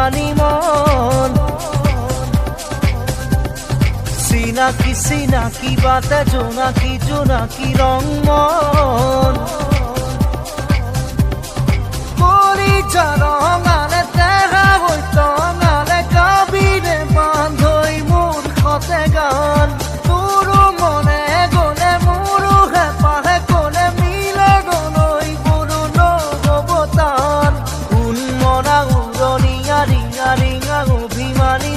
অভিমানী মন চিনাকি চিনাকি বাতে জোনাকি রং মন করি রঙালে তেরা হই টঙালে কাবিরে বান্ধই মূর খতে গান পুরো মনে গলে মুরু হেপাহে কোলে মিলে গলই বুড়ো নবতান উন্মনা উড়নিয়া রিঙা রিঙা অভিমানী